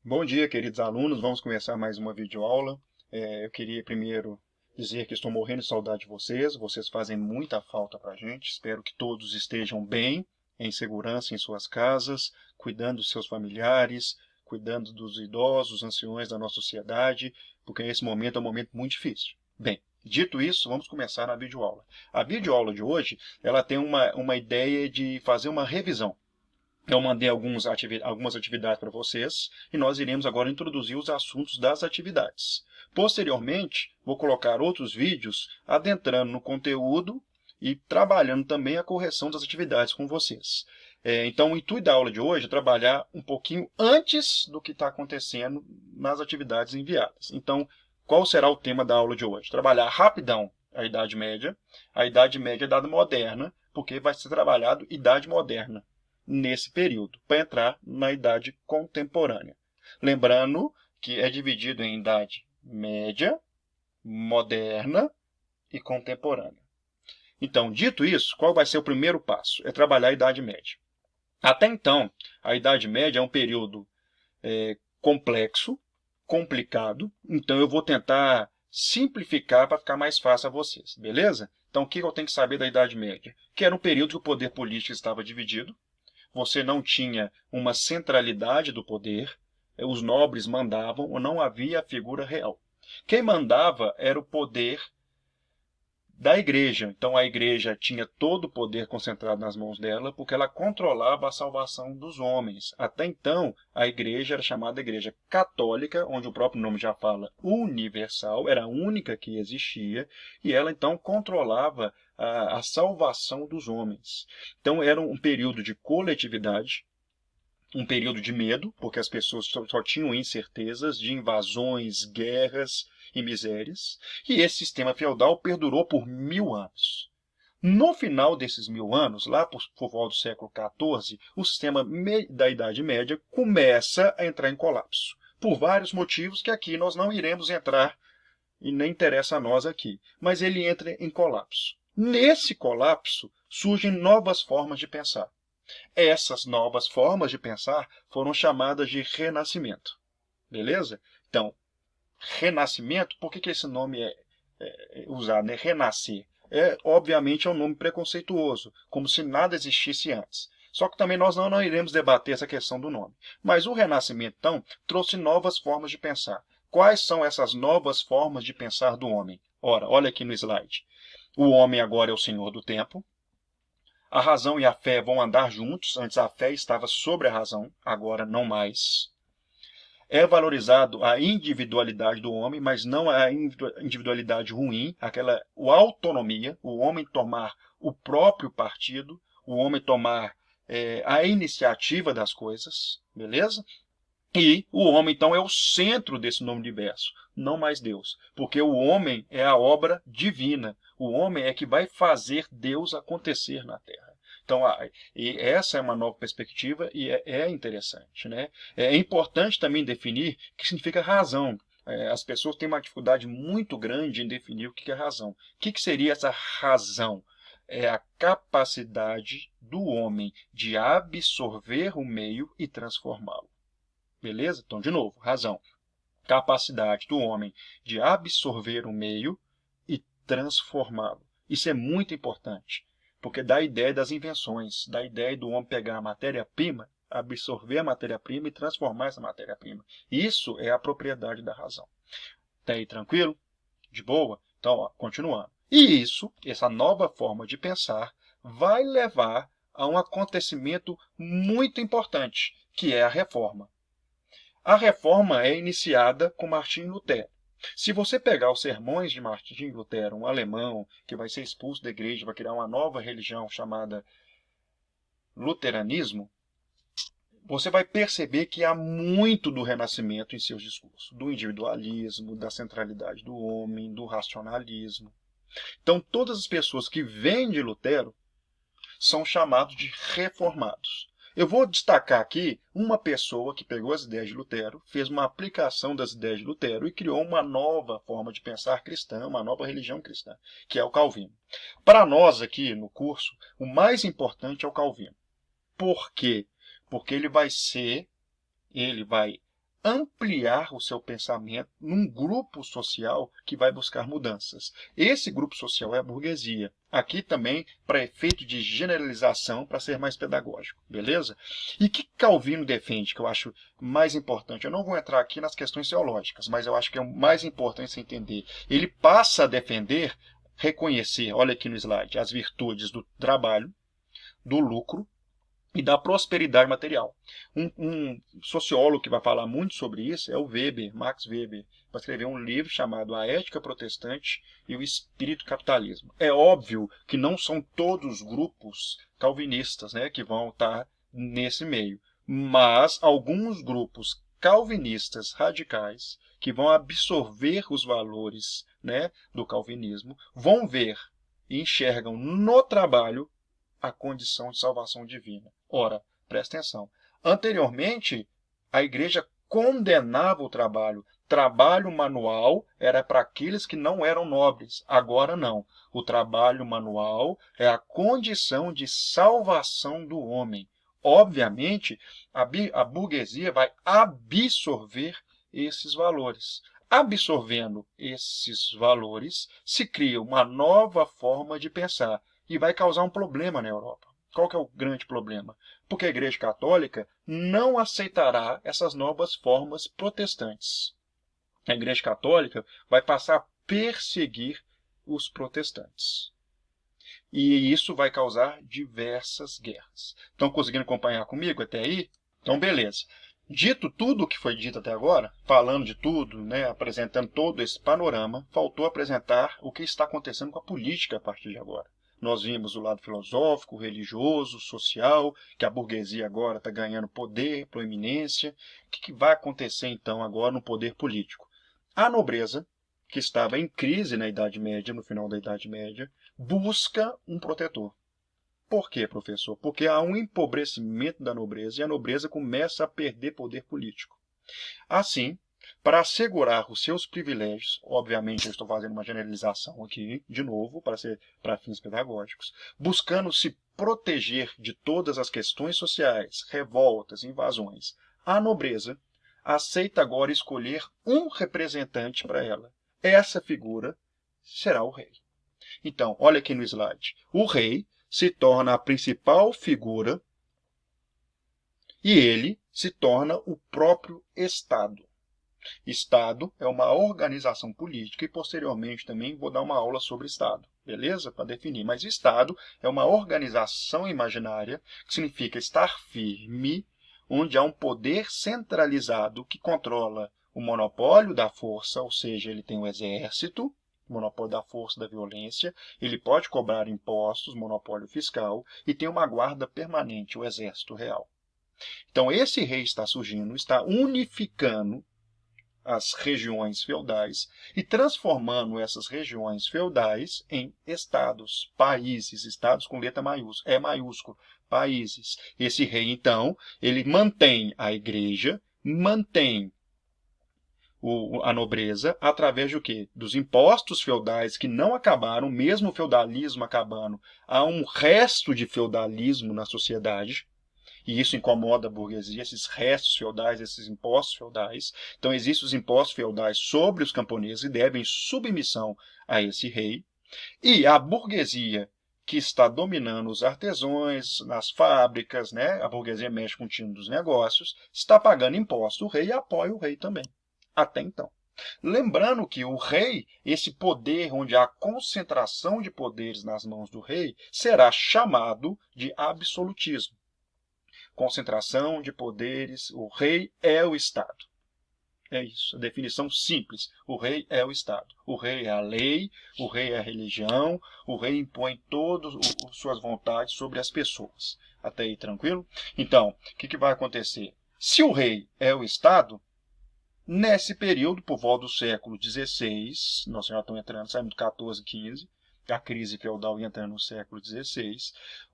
Bom dia, queridos alunos. Vamos começar mais uma videoaula. Eu queria primeiro dizer que estou morrendo de saudade de vocês. Vocês fazem muita falta para a gente. Espero que todos estejam bem, em segurança em suas casas, cuidando dos seus familiares, cuidando dos idosos, anciões da nossa sociedade, porque esse momento é um momento muito difícil. Bem, dito isso, vamos começar a videoaula. A videoaula de hoje, ela tem uma ideia de fazer uma revisão. Eu mandei algumas atividades para vocês e nós iremos agora introduzir os assuntos das atividades. Posteriormente, vou colocar outros vídeos adentrando no conteúdo e trabalhando também a correção das atividades com vocês. Então, o intuito da aula de hoje é trabalhar um pouquinho antes do que está acontecendo nas atividades enviadas. Então, qual será o tema da aula de hoje? Trabalhar rapidão a Idade Média é a Idade Moderna, porque vai ser trabalhado Idade Moderna nesse período, para entrar na Idade Contemporânea. Lembrando que é dividido em Idade Média, Moderna e Contemporânea. Então, dito isso, qual vai ser o primeiro passo? É trabalhar a Idade Média. Até então, a Idade Média é um período complexo, complicado, então eu vou tentar simplificar para ficar mais fácil a vocês, beleza? Então, o que eu tenho que saber da Idade Média? Que era um período que o poder político estava dividido, você não tinha uma centralidade do poder, os nobres mandavam ou não havia a figura real. Quem mandava era o poder da igreja. Então a igreja tinha todo o poder concentrado nas mãos dela, porque ela controlava a salvação dos homens. Até então, a igreja era chamada igreja católica, onde o próprio nome já fala universal, era a única que existia, e ela então controlava a salvação dos homens. Então era um período de coletividade, um período de medo, porque as pessoas só tinham incertezas de invasões, guerras e misérias, e esse sistema feudal perdurou por 1000 anos. No final desses 1000 anos, lá por volta do século XIV, o sistema da Idade Média começa a entrar em colapso, por vários motivos que aqui nós não iremos entrar e nem interessa a nós aqui, mas ele entra em colapso. Nesse colapso surgem novas formas de pensar. Essas novas formas de pensar foram chamadas de renascimento. Beleza? Então, renascimento, por que esse nome é usado, né? Renascer. Obviamente, é um nome preconceituoso, como se nada existisse antes. Só que também nós não iremos debater essa questão do nome. Mas o Renascimento, então, trouxe novas formas de pensar. Quais são essas novas formas de pensar do homem? Ora, olha aqui no slide. O homem agora é o senhor do tempo. A razão e a fé vão andar juntos. Antes a fé estava sobre a razão, agora não mais. É valorizado a individualidade do homem, mas não a individualidade ruim, a autonomia, o homem tomar o próprio partido, o homem tomar a iniciativa das coisas, beleza? E o homem, então, é o centro desse novo universo, não mais Deus. Porque o homem é a obra divina. O homem é que vai fazer Deus acontecer na Terra. Então, e essa é uma nova perspectiva e é interessante, né? É importante também definir o que significa razão. As pessoas têm uma dificuldade muito grande em definir o que é razão. O que seria essa razão? É a capacidade do homem de absorver o meio e transformá-lo. Beleza? Então, de novo, razão. Capacidade do homem de absorver o meio e transformá-lo. Isso é muito importante, porque dá a ideia das invenções, dá a ideia do homem pegar a matéria-prima, absorver a matéria-prima e transformar essa matéria-prima. Isso é a propriedade da razão. Tá aí tranquilo? De boa? Então, ó, continuando. E isso, essa nova forma de pensar, vai levar a um acontecimento muito importante, que é a reforma. A reforma é iniciada com Martinho Lutero. Se você pegar os sermões de Martinho Lutero, um alemão que vai ser expulso da igreja, vai criar uma nova religião chamada luteranismo, você vai perceber que há muito do Renascimento em seus discursos, do individualismo, da centralidade do homem, do racionalismo. Então, todas as pessoas que vêm de Lutero são chamados de reformados. Eu vou destacar aqui uma pessoa que pegou as ideias de Lutero, fez uma aplicação das ideias de Lutero e criou uma nova forma de pensar cristã, uma nova religião cristã, que é o Calvino. Para nós aqui no curso, o mais importante é o Calvino. Por quê? Porque ele vai ampliar o seu pensamento num grupo social que vai buscar mudanças. Esse grupo social é a burguesia. Aqui também para efeito de generalização, para ser mais pedagógico, beleza? E o que Calvino defende, que eu acho mais importante? Eu não vou entrar aqui nas questões teológicas, mas eu acho que é o mais importante você entender. Ele passa a defender, reconhecer, olha aqui no slide, as virtudes do trabalho, do lucro e da prosperidade material. Um sociólogo que vai falar muito sobre isso é o Weber, Max Weber. Vai escrever um livro chamado A Ética Protestante e o Espírito Capitalismo. É óbvio que não são todos os grupos calvinistas, né, que vão estar nesse meio, mas alguns grupos calvinistas radicais que vão absorver os valores, né, do calvinismo, vão ver e enxergam no trabalho a condição de salvação divina. Ora, presta atenção. Anteriormente, a igreja condenava o trabalho. Trabalho manual era para aqueles que não eram nobres. Agora não. O trabalho manual é a condição de salvação do homem. Obviamente, a burguesia vai absorver esses valores. Absorvendo esses valores, se cria uma nova forma de pensar e vai causar um problema na Europa. Qual que é o grande problema? Porque a Igreja Católica não aceitará essas novas formas protestantes. A Igreja Católica vai passar a perseguir os protestantes. E isso vai causar diversas guerras. Estão conseguindo acompanhar comigo até aí? Então, beleza. Dito tudo o que foi dito até agora, falando de tudo, né, apresentando todo esse panorama, faltou apresentar o que está acontecendo com a política a partir de agora. Nós vimos o lado filosófico, religioso, social, que a burguesia agora está ganhando poder, proeminência. O que vai acontecer então agora no poder político? A nobreza, que estava em crise na Idade Média, no final da Idade Média, busca um protetor. Por quê, professor? Porque há um empobrecimento da nobreza e a nobreza começa a perder poder político. Assim, para assegurar os seus privilégios, obviamente eu estou fazendo uma generalização aqui, de novo, para fins pedagógicos, buscando se proteger de todas as questões sociais, revoltas, invasões, a nobreza aceita agora escolher um representante para ela. Essa figura será o rei. Então, olha aqui no slide. O rei se torna a principal figura e ele se torna o próprio Estado. Estado é uma organização política e posteriormente também vou dar uma aula sobre Estado, beleza? Para definir. Mas Estado é uma organização imaginária que significa estar firme, onde há um poder centralizado que controla o monopólio da força, ou seja, ele tem o exército, monopólio da força, da violência, ele pode cobrar impostos, monopólio fiscal, e tem uma guarda permanente, o exército real. Então, esse rei está surgindo, está unificando as regiões feudais e transformando essas regiões feudais em estados, países, estados com letra maiúscula, maiúsculo, países. Esse rei, então, ele mantém a igreja, mantém a nobreza através do quê? Dos impostos feudais que não acabaram, mesmo o feudalismo acabando, há um resto de feudalismo na sociedade, e isso incomoda a burguesia, esses restos feudais, esses impostos feudais. Então existem os impostos feudais sobre os camponeses e devem submissão a esse rei. E a burguesia que está dominando os artesãos, nas fábricas, né? A burguesia mexe com o time dos negócios, está pagando imposto. O rei apoia o rei também. Até então. Lembrando que o rei, esse poder onde há concentração de poderes nas mãos do rei, será chamado de absolutismo. Concentração de poderes, o rei é o Estado. É isso, a definição simples. O rei é o Estado. O rei é a lei, o rei é a religião, o rei impõe todas as suas vontades sobre as pessoas. Até aí, tranquilo? Então, o que vai acontecer? Se o rei é o Estado, nesse período, por volta do século XVI, nós já estamos entrando, saímos do 14, 15, a crise feudal entrando no século XVI,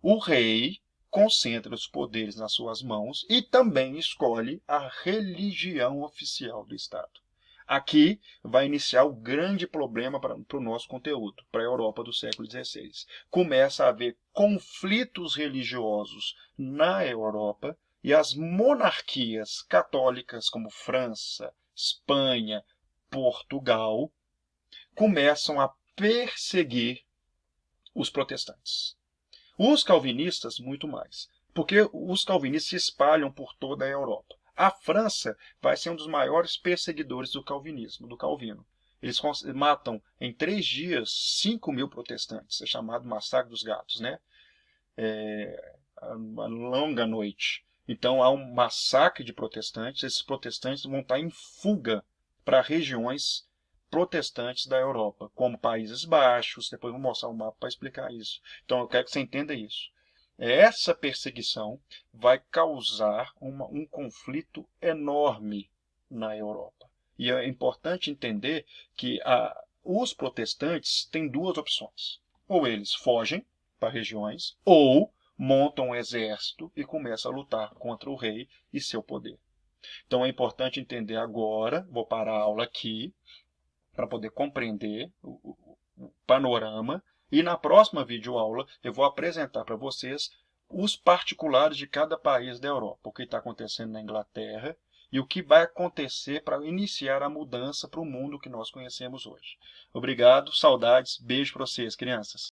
o rei concentra os poderes nas suas mãos e também escolhe a religião oficial do Estado. Aqui vai iniciar o grande problema para o nosso conteúdo, para a Europa do século XVI. Começa a haver conflitos religiosos na Europa E as monarquias católicas, como França, Espanha, Portugal, começam a perseguir os protestantes. Os calvinistas, muito mais, porque os calvinistas se espalham por toda a Europa. A França vai ser um dos maiores perseguidores do calvinismo, do Calvino. Eles matam em 3 dias 5.000 protestantes, é chamado Massacre dos Gatos, né? A longa noite. Então há um massacre de protestantes, esses protestantes vão estar em fuga para regiões protestantes da Europa, como Países Baixos, depois vou mostrar um mapa para explicar isso. Então eu quero que você entenda isso. Essa perseguição vai causar um conflito enorme na Europa. E é importante entender que os protestantes têm 2 opções. Ou eles fogem para regiões, ou montam um exército e começam a lutar contra o rei e seu poder. Então é importante entender agora, vou parar a aula aqui, para poder compreender o panorama. E na próxima videoaula eu vou apresentar para vocês os particulares de cada país da Europa, o que está acontecendo na Inglaterra e o que vai acontecer para iniciar a mudança para o mundo que nós conhecemos hoje. Obrigado, saudades, beijo para vocês, crianças.